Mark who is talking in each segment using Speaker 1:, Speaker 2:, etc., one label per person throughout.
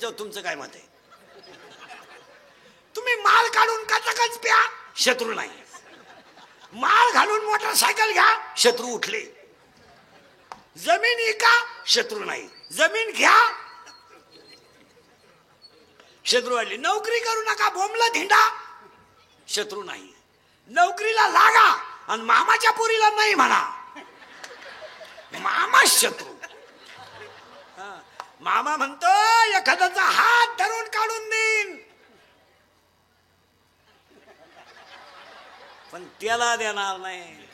Speaker 1: याच्यावर तुमचं काय मत आहे? तुम्ही माल काढून कचकच प्या, शत्रू नाही. माळ घालून मोटरसायकल घ्या, शत्रू उठले. जमीन इका, शत्रू नाही. जमीन घ्या, शत्रू वाढले. नोकरी करू नका, बोंबला धिंडा, शत्रू नाही. नोकरीला लागा आणि मामाच्या पोरीला नाही म्हणा, मामा शत्रू. मामा म्हणतो एखाद्याचा हात धरून काढून देईन, पण त्याला देणार नाही.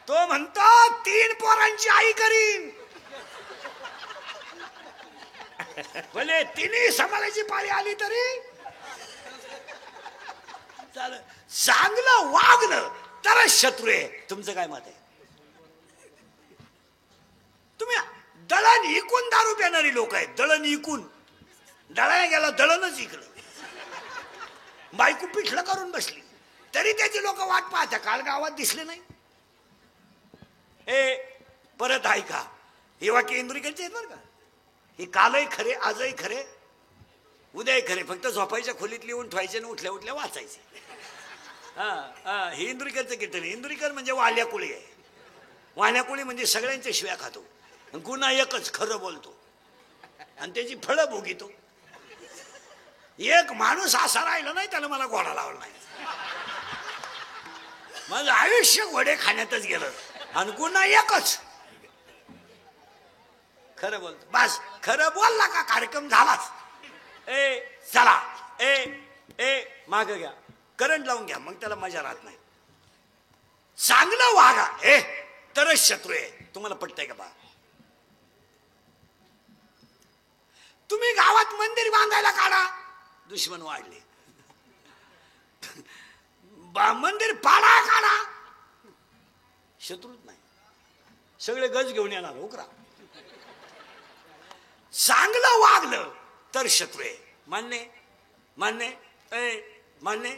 Speaker 1: तो म्हणतो 3 पोरांची आई करीन, भले 3 सांभाळायची पाळी आली तरी चाल. चांगलं वागलं तरच शत्रू आहे. तुमचं काय मत आहे? तुम्ही दळण इकून दारू पिणारी लोक आहेत. दळण इकून, दळायला गेला दळणच इकलं, बायको पिठलं करून बसली तरी त्याची लोक वाट पाहता. काल गावात दिसले नाही. परत ऐका, हे वाक्य इंदुरीकरचे आहेत बरं का. हे कालही खरे, आजही खरे, उद्याही खरे. फक्त झोपायच्या खोलीत लिहून ठेवायचे आणि उठल्या उठल्या वाचायचे. हे इंदुरीकरचं कीर्तन. इंदुरीकर म्हणजे वाल्याकुळी आहे. वाल्याकुळी म्हणजे सगळ्यांच्या शिव्या खातो, गुन्हा एकच, खरं बोलतो आणि त्याची फळं भोगितो. एक माणूस असा राहिला नाही त्याला मला घोडा लावला नाही. माझं आयुष्य घोडे खाण्यातच गेलं आणि गुन्हा एकच, खरं बोलतो. बस खरं बोलला का कार्यक्रम झालाच. चला माग घ्या, करंट लावून घ्या, मग त्याला मजा राहत नाही. चांगलं वागा तरच शत्रू आहे. तुम्हाला पटतंय का बा? तुम्ही गावात मंदिर बांधायला काढा, दुश्मन वाढले. मंदिर पाडा काढा, शत्रूच नाही. सगळे गज घेऊन येणार उकरा. चांगलं वागलं तर शत्रू आहे. मान्य मान्य मान्य.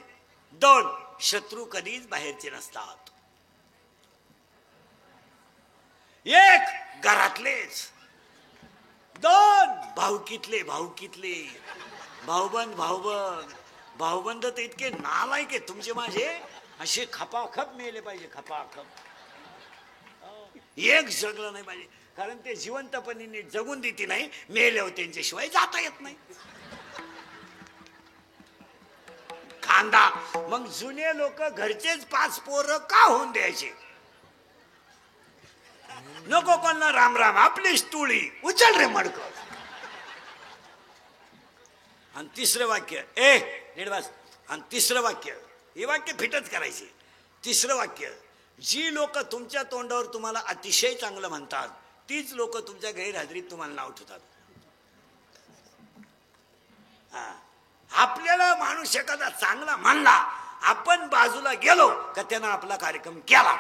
Speaker 1: 2 शत्रू कधीच बाहेरचे नसतात. 1 घरातलेच, 2 भाऊकीतले. भाऊबंद भाऊबंद तर इतके नालायक आहे तुमचे माझे, असे खपाखप मेले पाहिजे, खपाखप. 1 जगलं नाही पाहिजे, कारण ते जिवंतपणे नीट जगून देते नाही. मेले त्यांच्याशिवाय जाता येत नाही. खांदा. मग जुने लोक घरचेच 5 पोरं का होऊन द्यायचे? नको कोणला राम राम, आपलीच टोळी, उचल रे मडक. आणि 3रं वाक्य निर्वास. आणि 3रं वाक्य, हे वाक्य फिटच करायचे. 3रं वाक्य, जी लोक तुमच्या तोंडावर तुम्हाला अतिशय चांगलं म्हणतात तीच लोक तुमच्या गैरहजेरीत तुम्हाला नाव ठेवतात. आपल्याला माणूस एखादा चांगला म्हणला, आपण बाजूला गेलो का त्यानं आपला कार्यक्रम केला.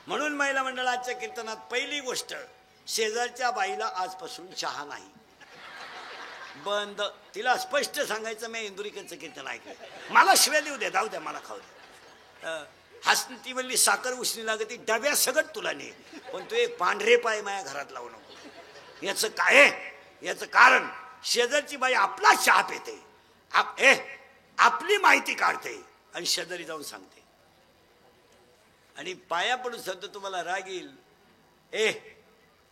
Speaker 1: म्हणून महिला मंडळाच्या कीर्तनात पहिली गोष्ट, शेजारच्या बाईला आजपासून चहा नाही, बंद. तिला स्पष्ट सांगायचं, मी इंदुरीकरचं कीर्तन ऐकलं, मला शिव्या देऊ द्या, जाऊ द्या, मला खाऊ द्या. हसती म्हणली साखर उष्णी लागते, डब्या सगट तुला ने, पण तू एक पांढरे पाय माझ्या घरात लावू नको. याचं काय? याचं कारण शेजारची बाई आपला चहा पिते, आपली माहिती काढते आणि शेजारी जाऊन सांगते. आणि पाया पडून सांगतो, तुम्हाला राग येईल,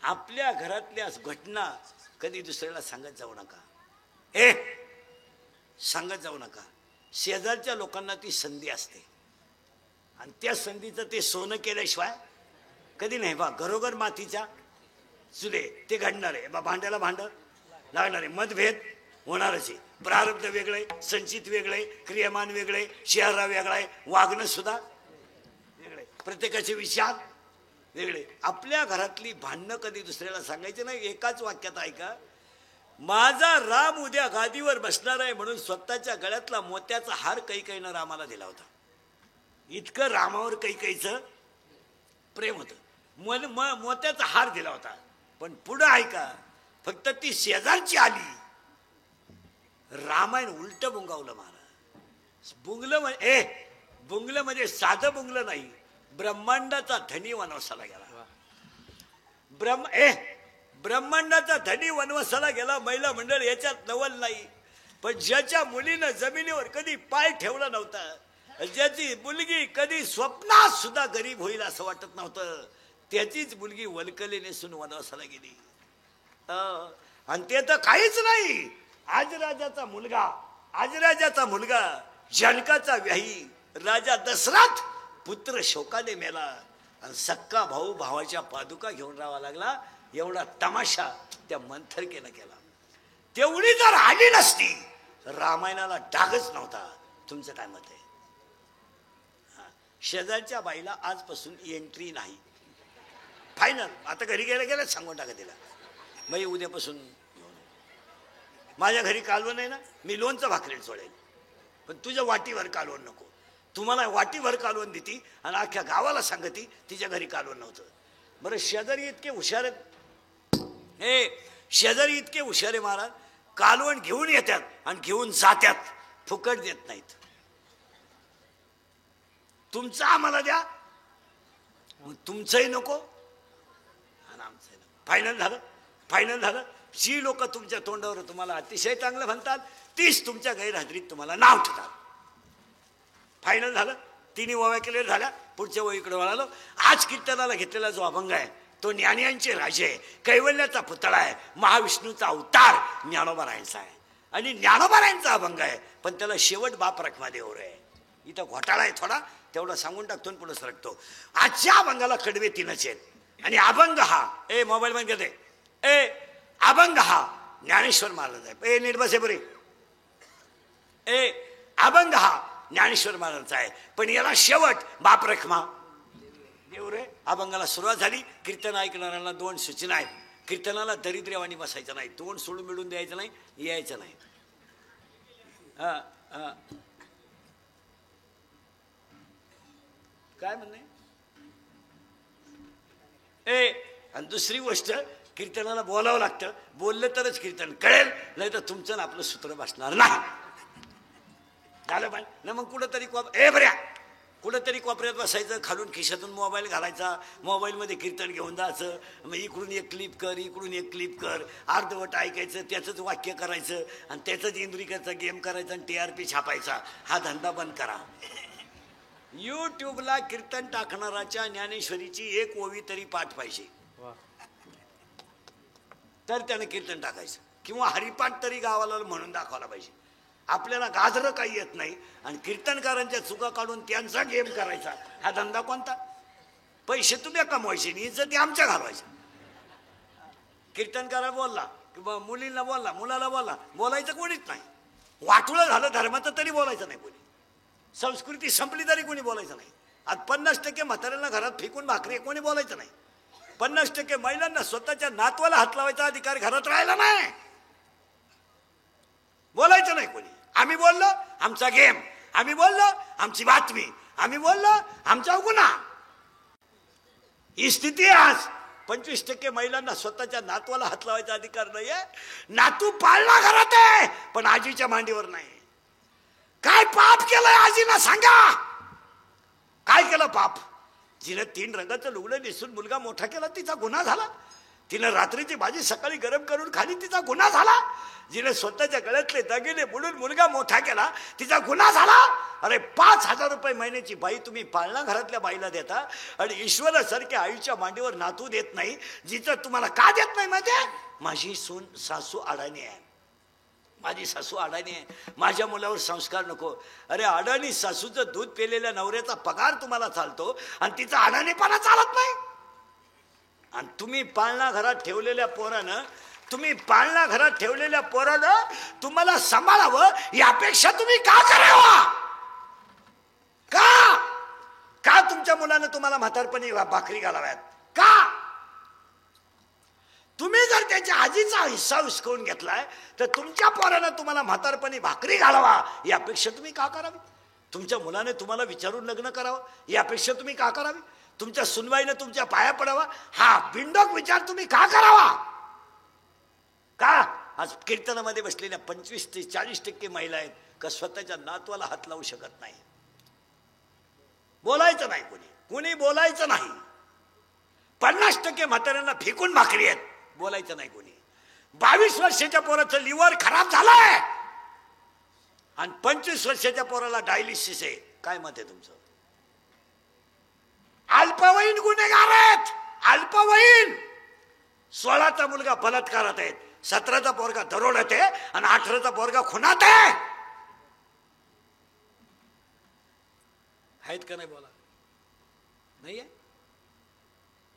Speaker 1: आपल्या घरातल्या घटना कधी दुसऱ्याला सांगत जाऊ नका. सांगत जाऊ नका. शेजारच्या लोकांना ती संधी असते आणि त्या संधीचं ते सोनं केल्याशिवाय कधी नाही. बा घरोघर मातीच्या चुले, ते घडणार आहे. बा भांड्याला भांड लागणार आहे. मतभेद होणारच आहे. प्रारब्ध वेगळे, संचित वेगळे, क्रियमान वेगळे, शहरा वेगळा आहे, वागणं सुद्धा वेगळे, प्रत्येकाचे विचार वेगळे. आपल्या घरातली भांडणं कधी दुसऱ्याला सांगायचे नाही. एकाच वाक्यात ऐका, माझा राम उद्या गादीवर बसणार आहे म्हणून स्वतःच्या गळ्यातला मोत्याचा हार कैकेयीनं रामाला दिला होता. इतकं रामावर कैकेयीचं प्रेम होतं. मोत्याचा हार दिला होता. पण पुढं ऐका, फक्त ती शेजारची आली, रामायण उलट बुंगावलं महाराज. बुंगलं म्हणजे साधं बुंगलं नाही, ब्रह्मांडाचा धनी वनवासाला गेला. ब्रह्मांडाचा धनी वनवासाला गेला, महिला मंडळ याच्यात नवल नाही. पण ज्याच्या मुलीनं जमिनीवर कधी पाय ठेवला नव्हता, ज्याची मुलगी कधी स्वप्नात सुद्धा गरीब होईल असं वाटत नव्हतं, त्याचीच मुलगी वलकली नेसून वनवासाला गेली. आणि ते तर काहीच नाही. आजराजाचा मुलगा जनकाचा व्याही राजा दशरथ पुत्र शोकाने मेला आणि सक्का भाऊ भावाच्या पादुका घेऊन राहावा लागला. एवढा तमाशा त्या मंथरकेनं केला. तेवढी जर आली नसती रामायणाला डागच नव्हता. तुमचं काय मत आहे? शेजारच्या बाईला आजपासून एंट्री नाही, फायनल. आता घरी गेल्या सांगून टाका तिला, बाई उद्यापासून माझ्या घरी कालवण आहे ना, मी लोणचं भाकरी सोडेल, पण तुझ्या वाटीवर कालवण नको. तुम्हाला वाटीवर कालवण देती आणि अख्ख्या गावाला सांगती तिच्या घरी कालवण नव्हतं. बरं, शेजारी इतके हुशार आहेत, शेजारी इतके हुशारे महाराज, कालवण घेऊन येतात आणि घेऊन जात्यात, फुकट देत नाहीत. तुमचं आम्हाला द्या, तुमचंही नको आणि आमचंही नको. फायनल झालं. जी लोक तुमच्या तोंडावर तुम्हाला अतिशय चांगलं म्हणतात, तीच तुमच्या गैरहजेरीत तुम्हाला नाव ठेवतात. फायनल झालं. तिन्ही ओव्या केल्या झाल्या. पुढच्या ओळीकडे वळालो. आज कीर्तनाला घेतलेला जो अभंग आहे तो ज्ञानियांचे राजे, कैवल्याचा पुतळा आहे, महाविष्णूचा अवतार ज्ञानोबारायांचा आहे. आणि ज्ञानोबारायांचा अभंग आहे, पण त्याला शेवट बाप रखमादेवर आहे. इथं घोटाळा आहे थोडा, तेवढा सांगून टाकतो पुढे सरकतो. आजच्या अभंगाला कडवे तीनच आहेत आणि अभंग हा मोबाईल मध्ये घेते. अभंग हा ज्ञानेश्वर महाराज आहे. नीट बसे बरे. अभंग हा ज्ञानेश्वर महाराजांचा आहे, पण याला शेवट बाप रखमा देव रे. अभंगाला सुरुवात झाली. कीर्तन ऐकणाऱ्यांना दोन सूचना आहेत. कीर्तनाला दरिद्र्यवाणी बसायचं नाही, तोंड सोडून मिळून द्यायचं नाही, यायचं नाही. काय म्हणणे. आणि दुसरी गोष्ट, कीर्तनाला बोलावं लागतं. बोललं तरच कीर्तन कळेल, नाही तर तुमचं आपलं सूत्र बसणार नाही. झालं पाहिजे ना. मग कुठंतरी बऱ्या कुठंतरी कोपऱ्यात बसायचं, खालून खिशातून मोबाईल घालायचा, मोबाईलमध्ये कीर्तन घेऊन जायचं. मग इकडून एक क्लिप कर, इकडून एक क्लिप कर, अर्धवट ऐकायचं, त्याचंच वाक्य करायचं आणि त्याचंच इंद्रिकाचा गेम करायचा आणि TRP छापायचा. हा धंदा बंद करा. युट्यूबला कीर्तन टाकणाराच्या ज्ञानेश्वरीची एक ओवी तरी पाठ पाहिजे, तर त्याने कीर्तन टाकायचं, किंवा हरिपाठ तरी गावाला म्हणून दाखवायला पाहिजे. आपल्याला गाजरं काही येत नाही आणि कीर्तनकारांच्या चुका काढून त्यांचा गेम करायचा. हा धंदा कोणता? पैसे तुम्ही कमवायचे नाही, इज्जत आमच्या घालवायचं. कीर्तनकारा बोलला किंवा मुलींना बोलला, मुलाला बोलला, बोलायचं कोणीच नाही. वाटुळं झालं धर्माचं तरी बोलायचं नाही कोणी. संस्कृती संपली तरी कोणी बोलायचं नाही. आज 50% म्हाताऱ्यांना घरात फेकून भाकरी, कोणी बोलायचं नाही. 50% महिलांना स्वतःच्या नातवाला हात लावायचा अधिकार घरात राहिला नाही, बोलायचं नाही कोणी. आम्ही बोललो आमचा गेम, आम्ही बोललो आमची बातमी, आम्ही बोललो आमचा गुन्हा. ही स्थिती आज. 25% महिलांना स्वतःच्या नातवाला हात लावायचा अधिकार नाहीये. नातू पाळणा घरात आहे पण आजीच्या मांडीवर नाही. काय पाप केलंय आजीला सांगा. काय केलं पाप? जिने 3 रंगाचं लुगडं नेसून मुलगा मोठा केला, तिचा गुन्हा झाला. तिने रात्रीची भाजी सकाळी गरम करून खाली, तिचा गुन्हा झाला. जिने स्वतःच्या गळ्यातले दागिने बुडून मुलगा मोठा केला, तिचा गुन्हा झाला. अरे 5,000 रुपये महिन्याची बाई तुम्ही पाळणा घरातल्या बाईला देता आणि ईश्वरासारख्या आईच्या मांडीवर नातू देत नाही. जिचं तुम्हाला का देत नाही माहिती आहे? माझी सासू अडाणी आहे, माझी सासू अडाणी आहे, माझ्या मुलावर संस्कार नको. अरे अडाणी सासूचं दूध पेलेल्या नवऱ्याचा पगार तुम्हाला चालतो आणि तिचा अडाणीपणा चालत नाही. आणि तुम्ही पाळणा घरात ठेवलेल्या पोरानं तुम्हाला सांभाळावं यापेक्षा तुम्ही का करावा? का तुमच्या मुलानं तुम्हाला म्हातारपणी भाकरी घालाव्यात? का? तुम्ही जर त्याच्या आजीचा हिस्सा हिसकावून घेतलाय तर तुमच्या पोरानं तुम्हाला म्हातारपणी भाकरी घालावा यापेक्षा तुम्ही का करावी? तुमच्या मुलाने तुम्हाला विचारून लग्न करावं यापेक्षा तुम्ही का करावी? तुमच्या सुनबाईनं तुमच्या पाया पडावा हा बिंडोक विचार तुम्ही का करावा? का? आज कीर्तनामध्ये बसलेल्या 25 ते 40% महिला आहेत का स्वतःच्या नातवाला हात लावू शकत नाही. बोलायचं नाही कोणी बोलायचं नाही. 50% म्हाताऱ्यांना फेकून भाकरी आहेत. बोलायचं नाही कोणी. 22 वर्षाच्या पोराचं लिव्हर खराब झालंय आणि 25 वर्षाच्या पोराला डायलिसिस आहे. काय मत आहे तुमचं? अल्पवयीन गुन्हेगार आहेत, अल्पवयीन. 16चा मुलगा बलात्कारात आहे, 17चा पोरगा दरोड्यात आहे आणि 18चा पोरगा खुनात आहे. आहेत का नाही? बोला. नाहीये?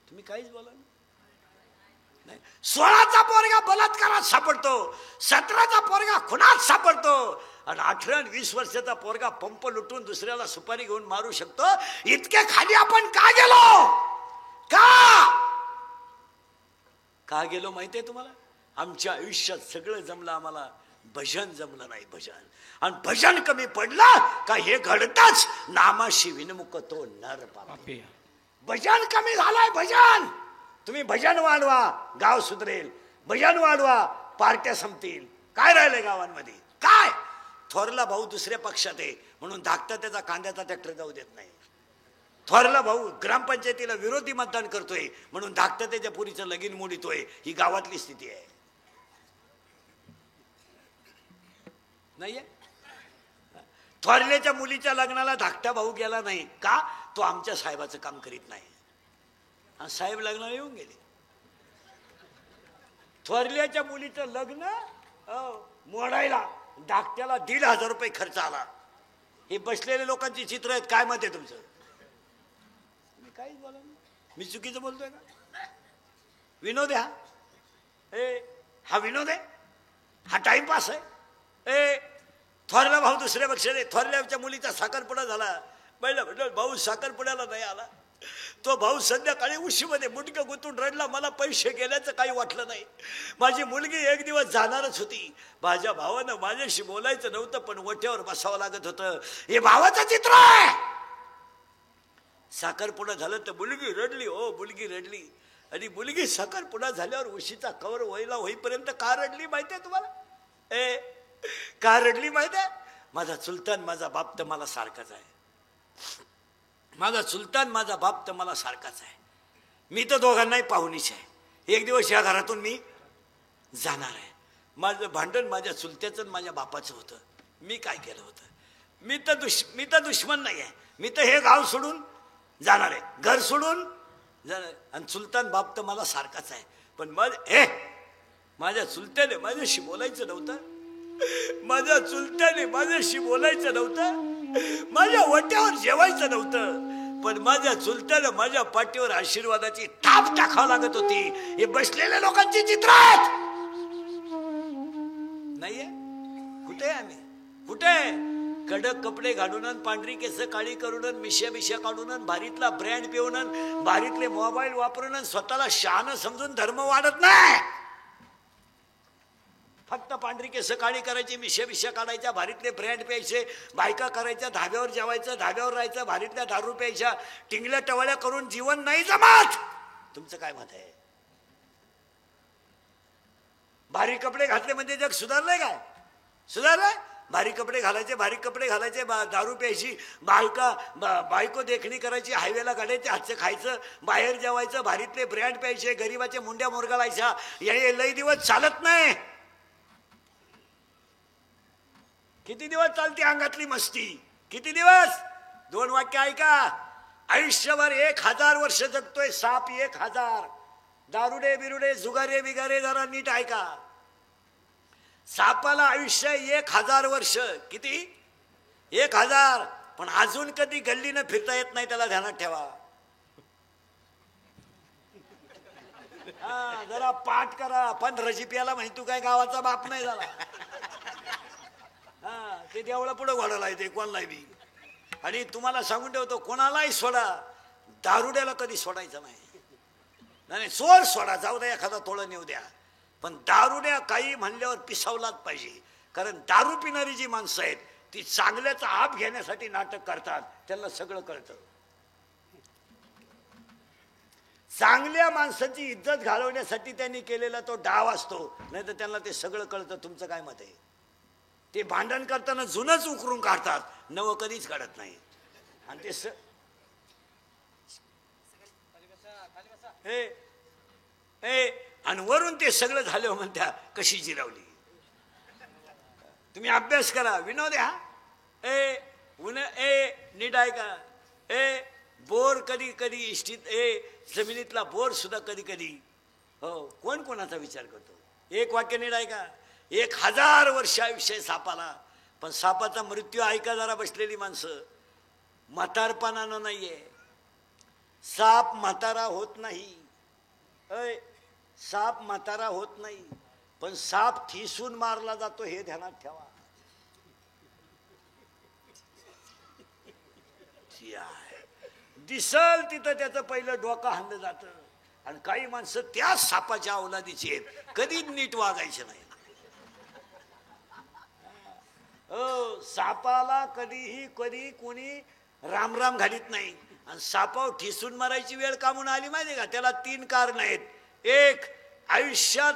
Speaker 1: तुम्ही काहीच बोला नाही. 16चा पोरगा बलात्कारात सापडतो, 17चा पोरगा खुनात सापडतो आणि 18 आणि 20 वर्षाचा पोरगा पंप लुटून दुसऱ्याला सुपारी घेऊन मारू शकतो. इतके खाली आपण का गेलो? का गेलो माहितीये तुम्हाला? आमच्या आयुष्यात सगळं जमलं, आम्हाला भजन जमलं नाही. भजन आणि भजन कमी पडलं का हे घडतच. नामाशी विनमुख तो नर पापी. भजन कमी झालंय. भजन तुम्ही भजन वाढवा, गाव सुधरेल. भजन वाढवा, पार्ट्या संपतील. काय राहिलंय गावांमध्ये? काय? थोरला भाऊ दुसऱ्या पक्षात आहे म्हणून धाकटा त्याचा कांद्याचा ट्रॅक्टर जाऊ देत नाही. थोरला भाऊ ग्रामपंचायतीला विरोधी मतदान करतोय म्हणून धाकटा त्याच्या पुरीचं लगीन मोडीतोय. ही गावातली स्थिती आहे. नाहीये? थोरल्याच्या मुलीच्या लग्नाला धाकटा भाऊ गेला नाही का? तो आमच्या साहेबाचं काम करीत नाही. आणि साहेब लग्नाला येऊन गेले. थोरल्याच्या मुलीचं लग्न मोडायला धाकट्याला 1,500 रुपये खर्च आला. हे बसलेले लोकांची चित्र आहेत. काय मत आहे तुमचं? मी काहीच बोला. मी चुकीचं बोलतोय का? विनोद आहे हा विनोद आहे? हा टाइमपास आहे? थोरला भाऊ दुसऱ्या पक्षाने थोरल्याच्या मुलीचा साखरपुडा झाला. पहिला म्हटलं भाऊ साखरपुड्याला नाही आला. तो भाऊ संध्याकाळी उशीमध्ये मुटकं गुंतून रडला. मला पैसे गेल्याचं काही वाटलं नाही. माझी मुलगी एक दिवस जाणारच होती. माझ्या भावानं माझ्याशी बोलायचं नव्हतं पण वट्यावर बसावं लागत होतं. हे भावाचं चित्र आहे. साखरपुडा झालं तर मुलगी रडली. हो मुलगी रडली. आणि मुलगी साखरपुडा झाल्यावर उशीचा कवर व्हायला होईपर्यंत का रडली माहितीये तुम्हाला? का रडली माहितीये? माझा चुलतान माझा बाप तर मला सारखाच आहे. माझा चुलतान माझा बाप तर मला सारखाच आहे. मी तर दोघांनाही पाहुणीच आहे. एक दिवस या घरातून मी जाणार आहे. माझं भांडण माझ्या चुलत्याचं आणि माझ्या बापाचं होतं. मी काय केलं होतं? मी तर दुश्मन नाही आहे. मी तर हे गाव सोडून जाणार आहे, घर सोडून जाणार. आणि चुलतान बाप तर मला सारखाच आहे. पण माझ्या चुलत्याने माझ्याशी बोलायचं नव्हतं. माझ्या चुलत्याने माझ्याशी बोलायचं नव्हतं. माझ्या वट्यावर जेवायचं नव्हतं. पण माझ्या चुलत्याला माझ्या पाठीवर आशीर्वादाची थाप टाकावं लागत होती. हे बसलेल्या लोकांची चित्र आहेत. नाहीये? कुठे आम्ही? कुठे? कडक कपडे घालून, पांढरी केस काळी करून, मिश्या काढून, भारीतला ब्रँड पिऊन, भारीतले मोबाईल वापरून स्वतःला शहाणं समजून धर्म वाढत नाही. फक्त पांढरी केस काळी करायची, मिश्या काढायच्या, भारीतले ब्रँड प्यायचे, बायका करायच्या, धाब्यावर जेवायचं, धाब्यावर राहायचं, भारीतल्या दारू प्यायच्या, टिंगल्या टवळ्या करून जीवन नाही जमत. तुमचं काय मत आहे? भारी कपडे घातले म्हणजे जग सुधारलंय काय? सुधारलंय? भारी कपडे घालायचे, दारू प्यायची, बायको देखणी करायची, हायवेला गाड्याचे हातचं खायचं, बाहेर जेवायचं, भारीतले ब्रँड प्यायचे, गरीबाचे मुंड्या मोरगाळायच्या. हे लई दिवस चालत नाही. किती दिवस चालते अंगातली मस्ती? किती दिवस? 2 वाक्य ऐका. आयुष्यभर 1000 वर्ष जगतोय साप. 1000 दारुडे बिरुडे जुगारे बिगारे जरा नीट ऐका. सापाला आयुष्य 1000 वर्ष. किती? 1000. पण अजून कधी गल्लीनं फिरता येत नाही, त्याला ध्यानात ठेवा. जरा पाठ करा. पण रजिपियाला माहिती तू काय गावाचा बाप नाही झाला. ते देवळा पुढे घोडाला येते कोणालाही बी. आणि तुम्हाला सांगून ठेवतो, कोणालाही सोडा, दारुड्याला कधी सोडायचं नाही. सोडा, जाऊ द्या, एखादा तोळं नेऊ द्या, पण दारुड्या काही म्हणल्यावर पिसावलाच पाहिजे. कारण दारू पिणारी जी माणसं आहेत ती चांगल्याचा आप घेण्यासाठी नाटक करतात. त्यांना सगळं कळतं. चांगल्या माणसाची इज्जत घालवण्यासाठी त्यांनी केलेला तो डाव असतो. नाही तर त्यांना ते सगळं कळतं. तुमचं काय मत आहे? ते भांडण करताना जुनच उकरून काढतात, नवं कधीच काढत नाही. आणि ते आणि वरून ते सगळं झालं म्हणत्या कशी जिरवली. तुम्ही अभ्यास करा. विनोद हा नीट आहे का. बोर कधी कधी इष्टीत जमिनीतला बोर सुद्धा कधी कधी हो कोण कोणाचा विचार करतो. एक वाक्य नीट आहे का. 1000 वर्ष आयुष्य सापाला, पण सापाचा मृत्यू ऐका जरा बसलेली माणसं. म्हातारपणानं नाहीये. साप म्हातारा होत नाही. साप म्हातारा होत नाही, पण साप ठिसून मारला जातो हे ध्यानात ठेवा. दिसल तिथं त्याचं पहिलं डोकं हाणलं जातं. आणि काही माणसं त्या सापाच्या अवलादीची आहेत, कधी नीट वागायचे नाही. सापाला कधीही कधी कोणी रामराम घालीत नाही. आणि सापावर ठिसून मारायची वेळ का म्हणून आली माहिती का. त्याला 3 कारण आहेत. एक, आयुष्यात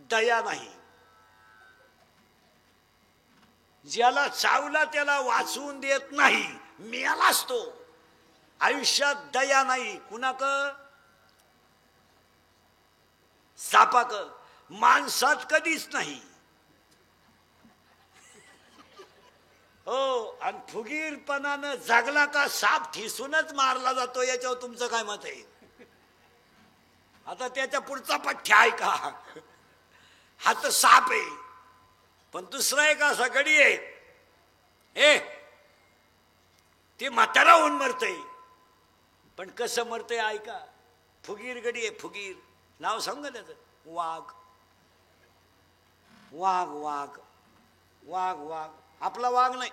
Speaker 1: दया नाही. ज्याला चावला त्याला वाचवून देत नाही, मेलाच तो. आयुष्यात दया नाही. कुणाक. सापाक. माणसात कधीच नाही. हो. आणि फुगीरपणानं जागला का साप ठिसूनच मारला जातो. याच्यावर तुमचं काय मत आहे. आता त्याच्या पुढचा पठ्य आहे का. हा तर साप आहे, पण दुसरा एक असा गडी आहे. ते म्हातारा होऊन मरतय, पण कसं मरतय ऐका. फुगीर गडी आहे. फुगीर नाव सांग त्याचं. वाघ. वाघ वाघ वाघ वाघ. आपला वाघ नाही.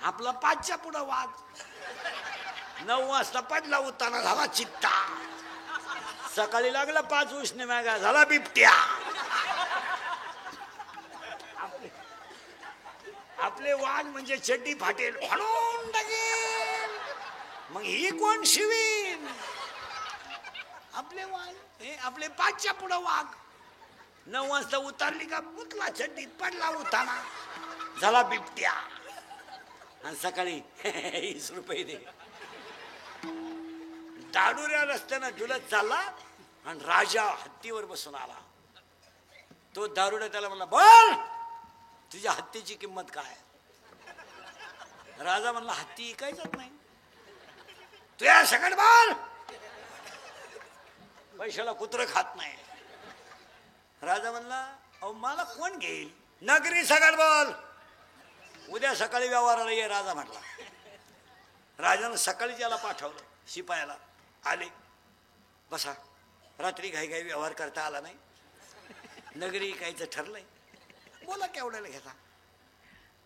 Speaker 1: आपला 5च्या पुढं वाघ. 9 वाजता पडला उताना झाला चित्ता. सकाळी लागला 5 उष्ण मागा झाला बिबट्या. आपले वाघ म्हणजे चड्डी फाटेल फाडून टाकेल. मग ही कोण शिवीन. आपले वाघ आपले 5च्या पुढं वाघ. 9 वाजता उतरली का मुतला चड्डीत पडला उताना झाला बिबट्या. आणि सकाळी 20 रुपये दे. दाडूऱ्या रस्त्यानं जुलत चालला आणि राजा हत्तीवर बसून आला. तो दारुडा त्याला म्हणला, बोल तुझ्या हत्तीची किंमत काय. राजा म्हणला, हत्ती ऐकायचंच नाही. तुझ्या सकट बोल. पैशाला कुत्र खात नाही. राजा म्हणला, अहो मला कोण घेईल. नगरी सकट बोल. उद्या सकाळी व्यवहाराला ये. राजा म्हटला. राजानं सकाळी त्याला पाठवलं. शिपायाला आले. बसा. रात्री घाई घाई व्यवहार करता आला नाही. नगरी कायचं ठरलंय. बोला केवढ्याला घेता.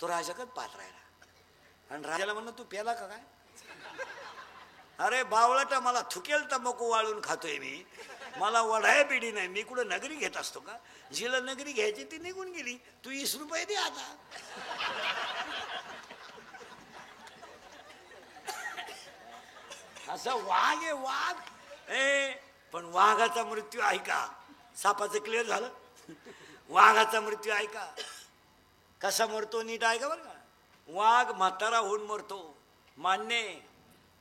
Speaker 1: तो राजाकडे पाहत राहिला. आणि राजाला म्हणलं, तू प्याला का काय. अरे बावळाटा, मला थुकेल तंबाखू वाळून खातोय मी. मला वढाय बिडी नाही. मी कुठं नगरी घेत असतो का. जिला नगरी घ्यायची ती निघून गेली. तू 20 रुपये दे आता. असं वाघ आहे वाघ. पण वाघाचा मृत्यू आहे का. सापाचं क्लिअर झालं. वाघाचा मृत्यू आहे का. कसा मरतो नीट आहे का बरं का. वाघ म्हातारा होऊन मरतो मान्य.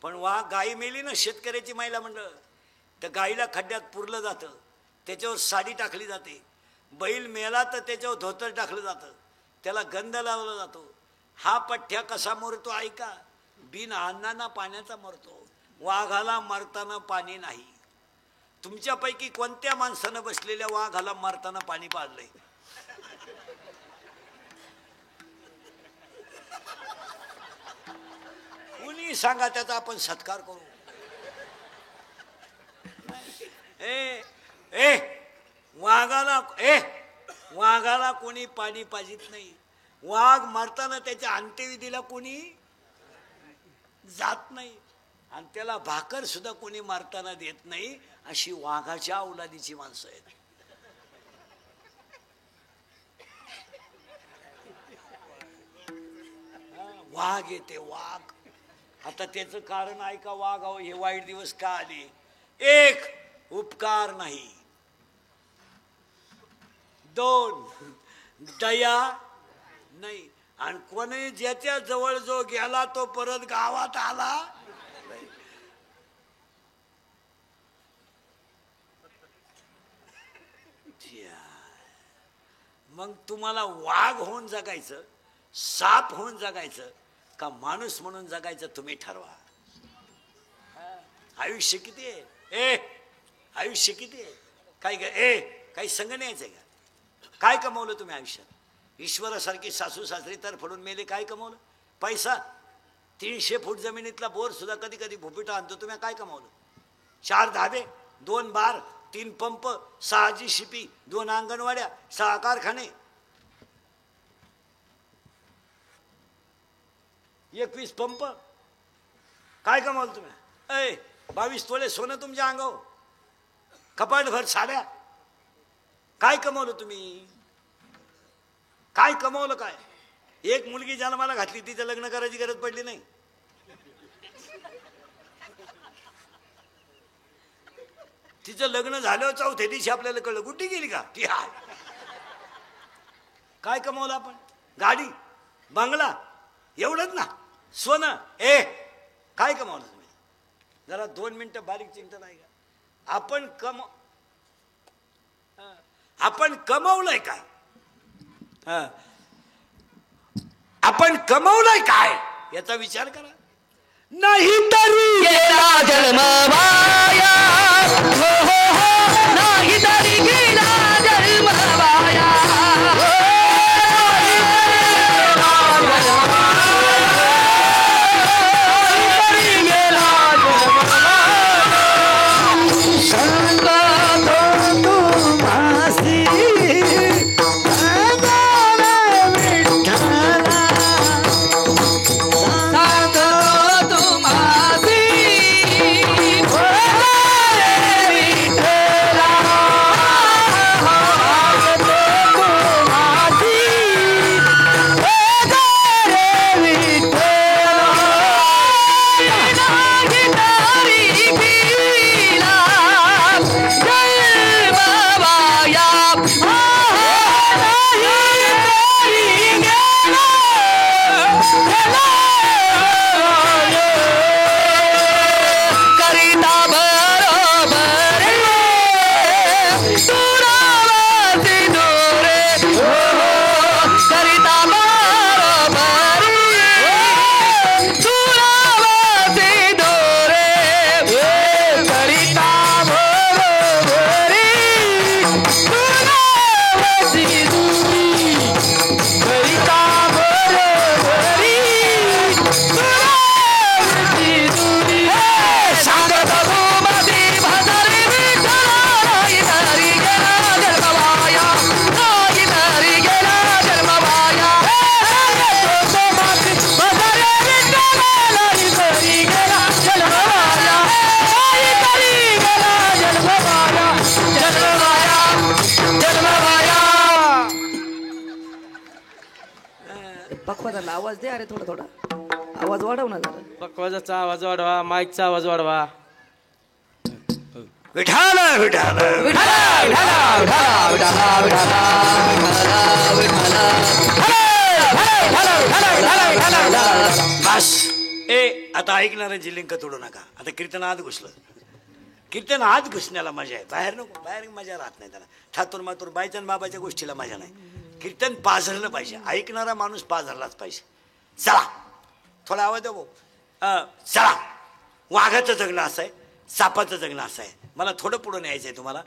Speaker 1: पण वाघ गाई मेली ना, शेतकऱ्याची महिला मंडळ, त्या गाईला खड्ड्यात पुरलं जातं. त्याच्यावर साडी टाकली जाते. बैल मेला तर त्याच्यावर धोतर टाकलं जातं. त्याला गंध लावला जातो. हा पठ्ठ्या कसा मरतो ऐका. बिन अन्नाना पाण्याचा मरतो. वाघाला मरताना पाणी नाही. तुमच्यापैकी कोणत्या माणसानं बसलेल्या वाघाला मरताना पाणी पाजलंय. कुणी सांगा, त्याचा आपण सत्कार करू. वाघाला कोणी पाणी पाजित नाही. वाघ मरताना त्याच्या अंत्यविधीला कोणी जात नाही. आणि त्याला भाकर सुद्धा कोणी मारताना देत नाही. अशी वाघाच्या अवलादीची माणसं आहेत. वाघ येते वाघ. आता त्याचं कारण ऐका. वाघ हे वाईट दिवस का आले. एक, उपकार नाही. 2, दया नाही. आणि कोणी ज्याच्या जवळ जो गेला तो परत गावात आला. मग तुम्हाला वाघ होऊन जगायचं, साप होऊन जगायचं का माणूस म्हणून जगायचं तुम्ही ठरवा. आयुष्य किती आहे? आयुष्य किती आहे? काय काही संग न्यायचंय का? काय कमवलं तुम्ही आयुष्यात? ईश्वरासारखी सासू सासरी तर फडून मेले, काय कमवलं? पैसा. 300 फूट जमिनीतला बोर सुद्धा कधी कधी भुपिटा आणतो. तुम्ही काय कमवलं? 4 धाबे, 2 बार, 3 पंप, 6 GCP, 2 अंगणवाड्या, 6 कारखाने, 21 पंप. काय कमावलं तुम्ही? 22 तोळे सोनं तुमच्या अंगावर, कपाटभर साड्या. काय कमवलं तुम्ही? काय कमवलं? काय एक मुलगी जन्माला घातली, तिचं लग्न करायची गरज पडली नाही. तिचं लग्न झालं, चौथ्या दिवशी आपल्याला कळलं गुड्डी गेली का ती. हाय काय कमवलं आपण? गाडी, बंगला, एवढंच ना. सोनं. काय कमवलं तुम्ही? जरा 2 मिनिटं बारीक चिंता नाही का? आपण कमवलंय काय? आपण कमवलंय काय याचा विचार करा. नाही तरी
Speaker 2: गेला जन्म वाया, हो हो हो, नाही तरी गेला जन्म वाया.
Speaker 3: पक्वाचा आवाज दे. अरे थोडा थोडा आवाज वाढव ना जरा.
Speaker 4: पक्वाचा आवाज वाढवा, माईकचा आवाज वाढवा.
Speaker 1: विठाल विठाल बस. आता ऐकणाऱ्यांची लिंक तोडू नका. आता कीर्तन आत घुसलं. कीर्तन आत घुसण्याला मजा आहे, बाहेर नको. बाहेर मजा राहत नाही त्याला. ठातूर मातूर बायचन बाबाच्या गोष्टीला मजा नाही. कीर्तन पाझरलं पाहिजे, ऐकणारा माणूस पाझरलाच पाहिजे. चला थोडा आवाज द्या भाऊ. चला. वाघाचं जगणं असं आहे, सापाचं जगणं असं आहे. मला थोडं पुढं न्यायचं आहे तुम्हाला.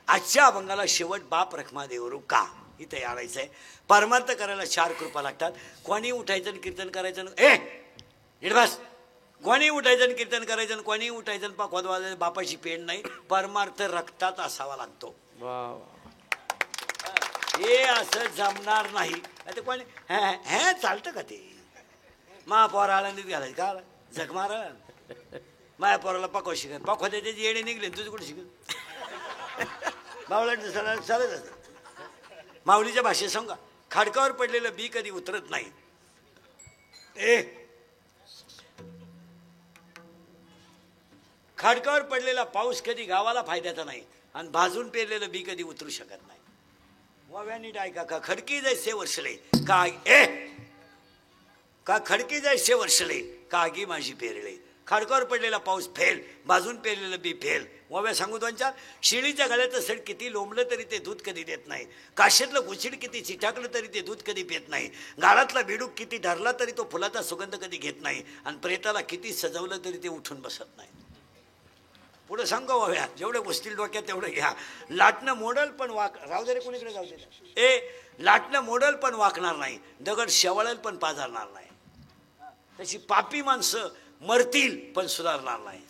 Speaker 1: आजच्या अभंगाला शेवट बाप रखमा देवरू का इथे आणायचं आहे. परमार्थ करायला 4 कृपा लागतात. कोणी उठायचं आणि कीर्तन करायचं. बस. कोणी उठायचं आणि कीर्तन करायचं आणि कोणी उठायचं आणि पाखवाद वाजायचं. बापाची पेंड नाही. परमार्थ रक्तात असावा लागतो. हे असं जमणार नाही. आता कोणी हे चालतं का ते? महापौर आळंदीत घालायचं का? झक मारा. माझ्या पोराला पकवा शिकत. पकवा त्याची येणे निघले, तुझी कुठे शिकत? बावळांचं चालत असत. माऊलीच्या भाषेत सांगा, खाडकावर पडलेलं बी कधी उतरत नाही. खाडकावर पडलेला पाऊस कधी गावाला फायद्याचा नाही. आणि भाजून पेरलेलं बी कधी उतरू शकत नाही. वाव्या नीट ऐका. का खडकी जैसे वर्षले का खडकी जैसे वर्षले कागी माझी पेरले. खाडकावर पडलेला पाऊस फेल, भाजून पेरलेलं बी फेल. ओव्या सांगू दोन चार. शिळीच्या गळ्याचं सड किती लोंबलं तरी ते दूध कधी देत नाही. काशीतलं गुचिड किती चिटाकलं तरी ते दूध कधी पित नाही. गाळातला बिडूक किती धरला तरी तो फुलाचा सुगंध कधी घेत नाही. आणि प्रेताला किती सजवलं तरी ते उठून बसत नाही. पुढे सांगू ओव्या, जेवढे बसतील डोक्यात तेवढं घ्या. लाटणं मोडल पण राहू दे रे, कोणीकडे जाऊ दे. लाटणं मोडल पण वाकणार नाही, दगड शेवाळेल पण पाझरणार नाही. तशी पापी माणसं मरतील पण सुधारणार नाही.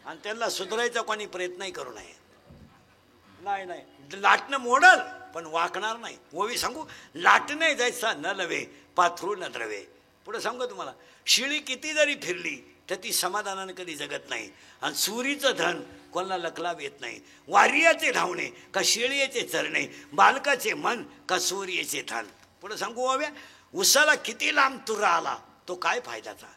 Speaker 1: आणि त्यांना सुधारायचा कोणी प्रयत्नही करू नये. नाही नाही, लाटणं मोडल पण वाकणार नाही. ओवी सांगू, लाटणे जायचा न लवे, पाथरू न द्रवे. पुढे सांगू तुम्हाला, शिळी किती जरी फिरली तर ती समाधानानं कधी जगत नाही. आणि सुरीचं धन कोणाला लकलाव येत नाही. वारियाचे धावणे का शेळीचे चरणे, बालकाचे मन का सूर्याचे थान. पुढे सांगू ओव्या, उसाला किती लांब तुरा आला तो काय फायद्याचा.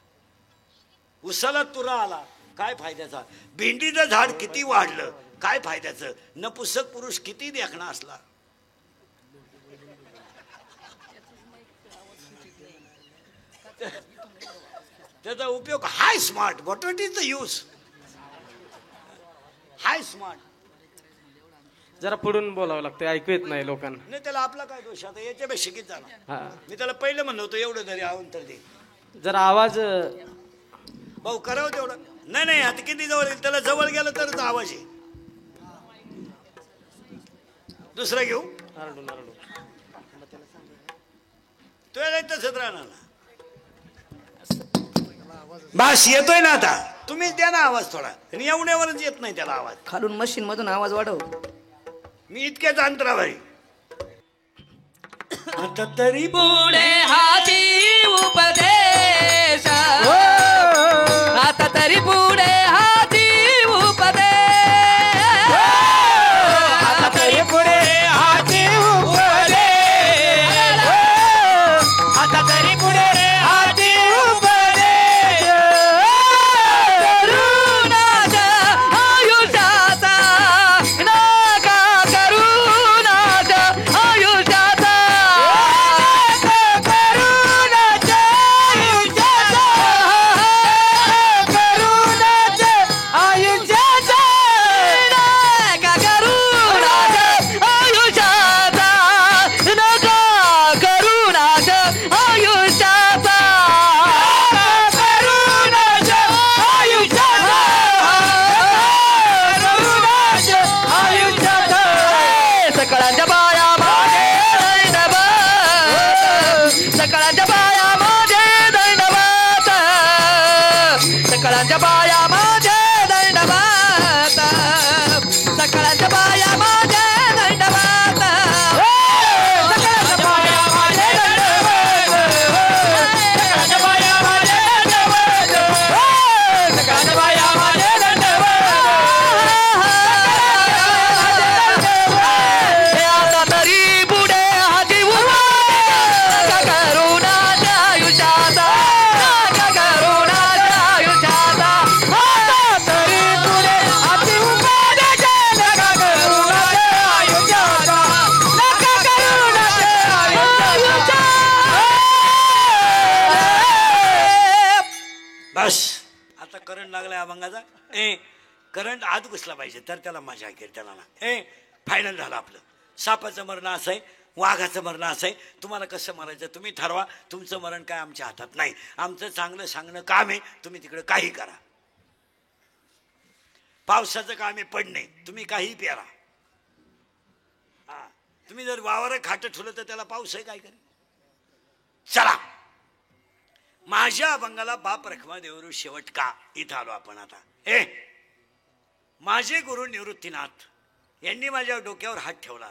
Speaker 1: उसाला तुरा आला काय फायद्याचा. भेंडीचं झाड किती वाढलं काय फायद्याचं. नपुसक पुरुष किती देखणा असला. त्याचा उपयोग hi smart. What is the use. Hi smart.
Speaker 4: जरा पुढून बोलावं लागतं, ऐकू येत नाही लोकांना.
Speaker 1: नाही त्याला आपला काय दोष. आता याच्यापेक्षा शिकित झाला.
Speaker 4: हा,
Speaker 1: मी त्याला पहिलं म्हणलं होतं एवढं तरी तर दे.
Speaker 4: जरा आवाज
Speaker 1: भाऊ करावं तेवढं. नाही नाही, आता किती जवळ येईल, त्याला जवळ गेलं तरच आवाज आहे. दुसरा घेऊ.
Speaker 4: आरडून आरडून.
Speaker 1: तो तसंच राहणार ना. बास येतोय ना आता. तुम्ही द्या ना आवाज थोडा. एवढ्यावरच येत नाही त्याला आवाज.
Speaker 3: खालून मशीन मधून आवाज वाढव.
Speaker 1: मी इतक्याच अंतरावर आहे. आता तरी
Speaker 2: पुढे हाती उपदेश, आता तरी पुढे हाती उपदेश, आता तरी पुढे हाती उपदेश, आता तरी पुढे हाती उपदेश. करुणाच्या आयुष्याचा नका करुणाच्या आयुष्याचा, करुणाच्या आयुष्याचा, करुणाच्या आयुष्याचा, नका करुणाच्या आयुष्याचा, नका करुणाच्या आयुष्याचा, करुणाच्या आयुष्याचा, करुणाच्या आयुष्याचा. सकाळच्या बाया माझे दैनवत, सकाळच्या बाया माझे दैनवत, सकाळच्या बाया माझे दैनवत, सकाळच्या बाया माझे दैनवत, सकाळच्या बाया माझे दैनवत, सकाळच्या बाया माझे दैनवत, सकाळच्या बाया माझे आता तरी पुढे हाती उपदेश, करुणाच्या आयुष्याचा, करुणाच्या आयुष्याचा. आता तरी पुढे हाती उपदेश, करुणाच्या आयुष्याचा, करुणाच्या आयुष्याचा.
Speaker 1: बस आता करंट लागलाय अभंगाचा. करंट आत घुसला पाहिजे तर त्याला मजा येईल. त्याला ना फायनल झालं आपलं. सापाचं मरण असं आहे, वाघाचं मरण असं आहे. तुम्हाला कसं मरायचं तुम्ही ठरवा. तुमचं मरण काय आमच्या हातात नाही. आमचं चांगलं सांगणं काम आहे. तुम्ही तिकडे काही करा. पावसाचं काम आहे पडणे. तुम्ही काही पेरा. हा, तुम्ही जर वावर खाट ठेवलं तर त्याला पाऊस आहे काय करेल. चला, माझ्या अभंगाला बाप रखमा देवरू शेवट का इथं आलो आपण आता. माझे गुरु निवृत्तीनाथ यांनी माझ्या डोक्यावर हात ठेवला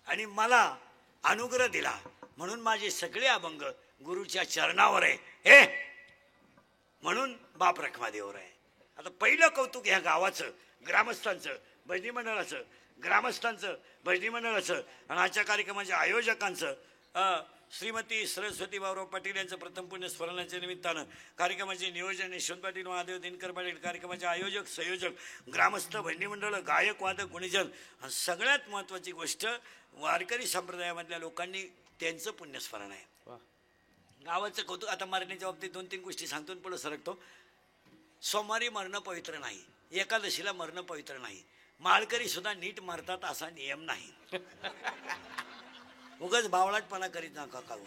Speaker 1: आणि मला अनुग्रह दिला म्हणून माझे सगळे अभंग गुरुच्या चरणावर आहे. म्हणून बाप रखमा देवर आहे. आता पहिलं कौतुक ह्या गावाचं, ग्रामस्थांचं, भजनी मंडळाचं, ग्रामस्थांचं, भजनी मंडळाचं आणि आजच्या कार्यक्रमाच्या आयोजकांचं. श्रीमती सरस्वती बाबूराव पाटील यांचं प्रथम पुण्य स्मरणाच्या निमित्तानं कार्यक्रमाचे नियोजन यशवंत पाटील, महादेव दिनकर पाटील, कार्यक्रमाचे आयोजक, संयोजक, ग्रामस्थ, भजनी मंडळ, गायक, वादक, गुणीजन. सगळ्यात महत्त्वाची गोष्ट, वारकरी संप्रदायामधल्या लोकांनी त्यांचं पुण्यस्मरण आहे. गावाचं कौतुक. आता मरण्याच्या बाबतीत 2-3 गोष्टी सांगतो पुढे सरकतो. सोमवारी मरणं पवित्र नाही, एकादशीला मरणं पवित्र नाही, माळकरी सुद्धा नीट मरतात असा नियम नाही. उगाच बावळाटपणा करीत नका काढू.